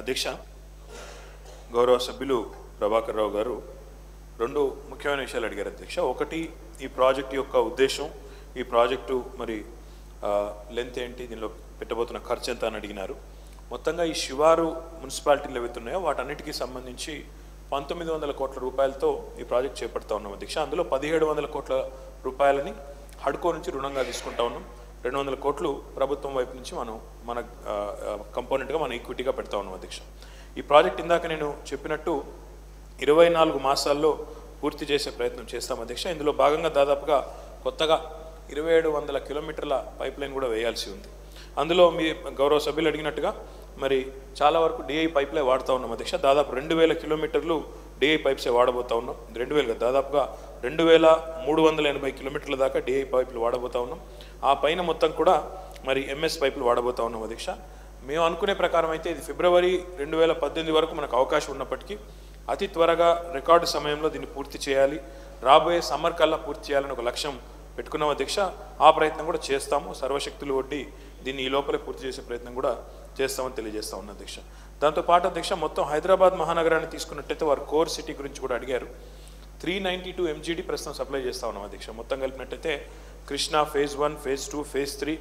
అధ్యక్ష, గౌరవ సభ్యులు ప్రభాకర్ రావు గారు రెండు ముఖ్యమైన విషయాలు అడిగారు అధ్యక్ష. ఒకటి, ఈ ప్రాజెక్ట్ యొక్క ఉద్దేశం, ఈ ప్రాజెక్టు మరి లెంత్ ఏంటి, దీనిలో పెట్టబోతున్న ఖర్చు ఎంత అని అడిగినారు. మొత్తంగా ఈ శివారు మున్సిపాలిటీలు ఏవైతున్నాయో వాటన్నిటికీ సంబంధించి 1900 కోట్ల రూపాయలతో ఈ ప్రాజెక్ట్ చేపడతా ఉన్నాం అధ్యక్ష. అందులో 1700 కోట్ల రూపాయలని హడ్కో నుంచి రుణంగా తీసుకుంటా ఉన్నాం. 200 కోట్లు ప్రభుత్వం వైపు నుంచి మన కంపోనెంట్గా మన ఈక్విటీగా పెడతా ఉన్నాం అధ్యక్ష. ఈ ప్రాజెక్ట్ ఇందాక నేను చెప్పినట్టు 24 మాసాల్లో పూర్తి చేసే ప్రయత్నం చేస్తాం అధ్యక్ష. ఇందులో భాగంగా దాదాపుగా కొత్తగా 2700 కిలోమీటర్ల పైప్ లైన్ కూడా వేయాల్సి ఉంది. అందులో మీ గౌరవ సభ్యులు అడిగినట్టుగా మరి చాలా వరకు డిఐ పైప్లే వాడుతూ ఉన్నాం అధ్యక్ష. దాదాపు 2000 కిలోమీటర్లు డిఐ పైప్సే వాడబోతా ఉన్నాం. 2000 దాదాపుగా 2380 కిలోమీటర్ల దాకా డిఐ పైపులు వాడబోతా ఉన్నాం. ఆ పైన మొత్తం కూడా మరి ఎంఎస్ పైపులు వాడబోతా ఉన్నాం అధ్యక్ష. మేము అనుకునే ప్రకారం అయితే ఇది ఫిబ్రవరి 2018 వరకు మనకు అవకాశం ఉన్నప్పటికీ అతి త్వరగా రికార్డు సమయంలో దీన్ని పూర్తి చేయాలి, రాబోయే సమ్మర్ కల్లా పూర్తి చేయాలని ఒక లక్ష్యం పెట్టుకున్నాం అధ్యక్ష. ఆ ప్రయత్నం కూడా చేస్తాము. సర్వశక్తులు ఒడ్డి దీన్ని ఈ లోపలే పూర్తి చేసే ప్రయత్నం కూడా చేస్తామని తెలియజేస్తా ఉన్నాం అధ్యక్ష. దాంతోపాటు అధ్యక్ష, మొత్తం హైదరాబాద్ మహానగరాన్ని తీసుకున్నట్టయితే వారు కోర్ సిటీ గురించి కూడా అడిగారు. 392 MGD ప్రస్తుతం సప్లై చేస్తా ఉన్నాం అధ్యక్ష. మొత్తం కలిపినట్టయితే Krishna phase 1, phase 2, phase 3,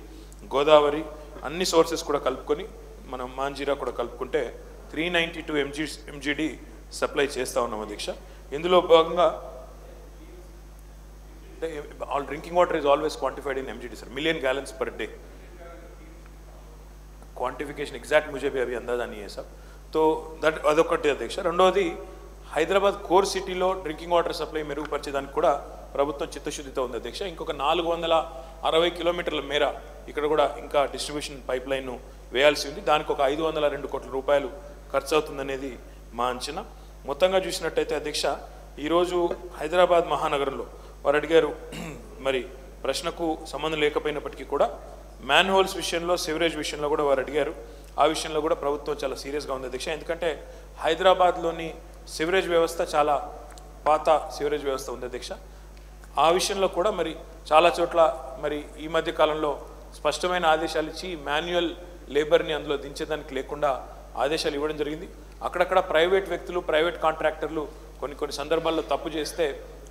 Godavari అన్ని సోర్సెస్ కూడా కలుపుకొని మనం మాంజీరా కూడా కలుపుకుంటే 392 MGD సప్లై చేస్తూ ఉన్నాం అధ్యక్ష. ఇందులో భాగంగా all drinking water is always quantified in MGD sir, million gallons per day. Quantification exact मुझे भी अभी अंदाजा नहीं है सब. तो దట్ అదొకటి అధ్యక్ష. రెండోది, హైదరాబాద్ కోర్ సిటీలో డ్రింకింగ్ వాటర్ సప్లై మెరుగుపరిచేదానికి కూడా ప్రభుత్వం చిత్తశుద్ధితో ఉంది అధ్యక్ష. ఇంకొక 460 కిలోమీటర్ల మేర ఇక్కడ కూడా ఇంకా డిస్ట్రిబ్యూషన్ పైప్ లైన్ను వేయాల్సి ఉంది. దానికి ఒక 502 కోట్ల రూపాయలు ఖర్చు అవుతుందనేది మా అంచనా. మొత్తంగా చూసినట్టయితే అధ్యక్ష, ఈరోజు హైదరాబాద్ మహానగరంలో వారు అడిగారు, మరి ప్రశ్నకు సంబంధం లేకపోయినప్పటికీ కూడా మ్యాన్ హోల్స్ విషయంలో, సివరేజ్ విషయంలో కూడా వారు అడిగారు. ఆ విషయంలో కూడా ప్రభుత్వం చాలా సీరియస్గా ఉంది అధ్యక్ష. ఎందుకంటే హైదరాబాద్లోని సివరేజ్ వ్యవస్థ చాలా పాత సివరేజ్ వ్యవస్థ ఉంది అధ్యక్ష. ఆ విషయంలో కూడా మరి చాలా చోట్ల మరి ఈ మధ్య కాలంలో స్పష్టమైన ఆదేశాలు ఇచ్చి మాన్యువల్ లేబర్ని అందులో దించేదానికి లేకుండా ఆదేశాలు ఇవ్వడం జరిగింది. అక్కడక్కడ ప్రైవేట్ వ్యక్తులు, ప్రైవేట్ కాంట్రాక్టర్లు కొన్ని సందర్భాల్లో తప్పు చేస్తే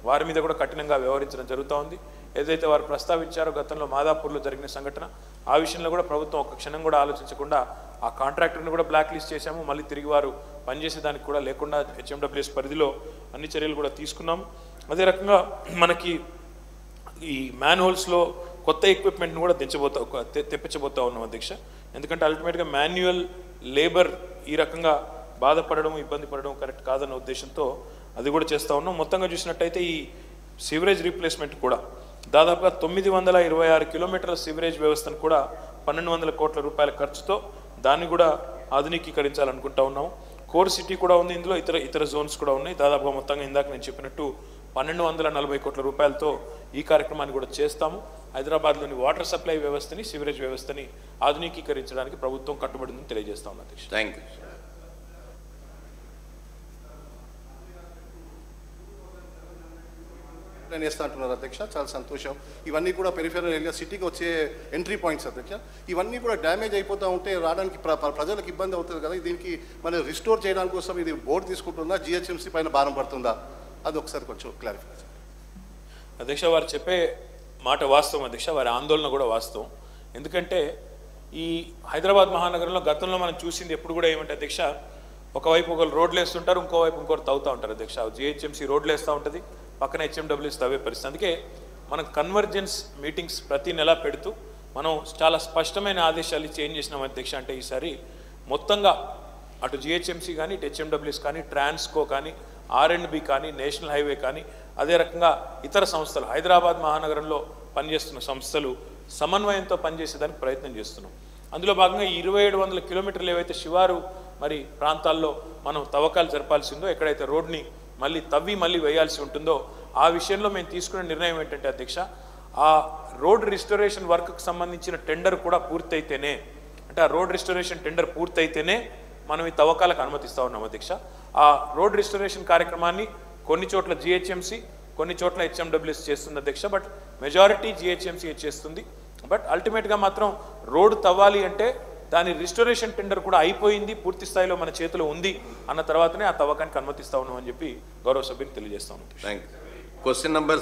వారి మీద కూడా కఠినంగా వ్యవహరించడం జరుగుతూ ఉంది. ఏదైతే వారు ప్రస్తావించారో గతంలో మాదాపూర్లో జరిగిన సంఘటన, ఆ విషయంలో కూడా ప్రభుత్వం ఒక క్షణం కూడా ఆలోచించకుండా ఆ కాంట్రాక్టర్ని కూడా బ్లాక్ లిస్ట్ చేశాము. మళ్ళీ తిరిగి వారు పనిచేసేదానికి కూడా లేకుండా HMWS పరిధిలో అన్ని చర్యలు కూడా తీసుకున్నాము. అదే రకంగా మనకి ఈ మ్యాన్ హోల్స్లో కొత్త ఎక్విప్మెంట్ని కూడా తెప్పించబోతా ఉన్నాం అధ్యక్ష. ఎందుకంటే అల్టిమేట్గా మాన్యువల్ లేబర్ ఈ రకంగా బాధపడడం, ఇబ్బంది పడడం కరెక్ట్ కాదన్న ఉద్దేశంతో అది కూడా చేస్తూ ఉన్నాం. మొత్తంగా చూసినట్టయితే ఈ సివరేజ్ రీప్లేస్మెంట్ కూడా దాదాపుగా 926 కిలోమీటర్ల సివరేజ్ వ్యవస్థను కూడా 1200 కోట్ల రూపాయల ఖర్చుతో దాన్ని కూడా ఆధునికీకరించాలనుకుంటా ఉన్నాము. కోర్ సిటీ కూడా ఉంది, ఇందులో ఇతర జోన్స్ కూడా ఉన్నాయి. దాదాపుగా మొత్తంగా ఇందాక నేను చెప్పినట్టు 1240 కోట్ల రూపాయలతో ఈ కార్యక్రమాన్ని కూడా చేస్తాము. హైదరాబాద్లోని వాటర్ సప్లై వ్యవస్థని, సివరేజ్ వ్యవస్థని ఆధునికీకరించడానికి ప్రభుత్వం కట్టుబడి ఉందని తెలియజేస్తా ఉన్నాను అధ్యక్ష. Thank you. వేస్తా అంటున్నారు అధ్యక్ష, చాలా సంతోషం. ఇవన్నీ కూడా పెరిఫెరల్ ఏరియా సిటీకి వచ్చే ఎంట్రీ పాయింట్స్ అధ్యక్ష. ఇవన్నీ కూడా డ్యామేజ్ అయిపోతూ ఉంటే రావడానికి ప్రజలకు ఇబ్బంది అవుతుంది కదా. దీనికి మనం రిస్టోర్ చేయడానికి కోసం ఇది బోర్డు తీసుకుంటుందా, GHMC పైన భారం పడుతుందా, అది ఒకసారి కొంచెం క్లారిఫికేషన్. అధ్యక్ష, వారు చెప్పే మాట వాస్తవం అధ్యక్ష, వారి ఆందోళన కూడా వాస్తవం. ఎందుకంటే ఈ హైదరాబాద్ మహానగరంలో గతంలో మనం చూసింది ఎప్పుడు కూడా ఏమంటే అధ్యక్ష, ఒకవైపు ఒకరు రోడ్లు వేస్తుంటారు, ఇంకోవైపు ఇంకొకరు తవ్వుతూ ఉంటారు అధ్యక్ష. GHMC రోడ్లు వేస్తూ ఉంటుంది, పక్కన HMWS తవ్వే పరిస్థితి. అందుకే మనం కన్వర్జెన్స్ మీటింగ్స్ ప్రతి నెల పెడుతూ మనం చాలా స్పష్టమైన ఆదేశాలు ఇచ్చి ఏం చేసినాం అధ్యక్ష అంటే, ఈసారి మొత్తంగా అటు GHMC కానీ, ఇటు HMWS కానీ, ట్రాన్స్కో కానీ, R&B కానీ, నేషనల్ హైవే కానీ, అదే రకంగా ఇతర సంస్థలు, హైదరాబాద్ మహానగరంలో పనిచేస్తున్న సంస్థలు సమన్వయంతో పనిచేసేదానికి ప్రయత్నం చేస్తున్నాం. అందులో భాగంగా ఈ 2700 కిలోమీటర్లు ఏవైతే శివారు మరి ప్రాంతాల్లో మనం తవ్వకాలు జరపాల్సిందో, ఎక్కడైతే రోడ్ని మళ్ళీ వేయాల్సి ఉంటుందో ఆ విషయంలో మేము తీసుకునే నిర్ణయం ఏంటంటే అధ్యక్ష, ఆ రోడ్ రిస్టోరేషన్ వర్క్కి సంబంధించిన టెండర్ కూడా పూర్తయితేనే, అంటే ఆ రోడ్ రిస్టోరేషన్ టెండర్ పూర్తయితేనే మనం ఈ తవ్వకాలకు అనుమతిస్తూ ఉన్నాం అధ్యక్ష. ఆ రోడ్ రిస్టోరేషన్ కార్యక్రమాన్ని కొన్ని చోట్ల GHMC, కొన్ని చోట్ల HMWS చేస్తుంది అధ్యక్ష. బట్ మెజారిటీ GHMC చేస్తుంది. బట్ అల్టిమేట్గా మాత్రం రోడ్ తవ్వాలి అంటే దాని రిస్టోరేషన్ టెండర్ కూడా అయిపోయింది, పూర్తి స్థాయిలో మన చేతిలో ఉంది అన్న తర్వాతనే ఆ తవ్వకానికి అనుమతిస్తా ఉన్నాం అని చెప్పి గౌరవ సభ్యులు తెలియజేస్తా ఉన్నాం. Thank you. Question number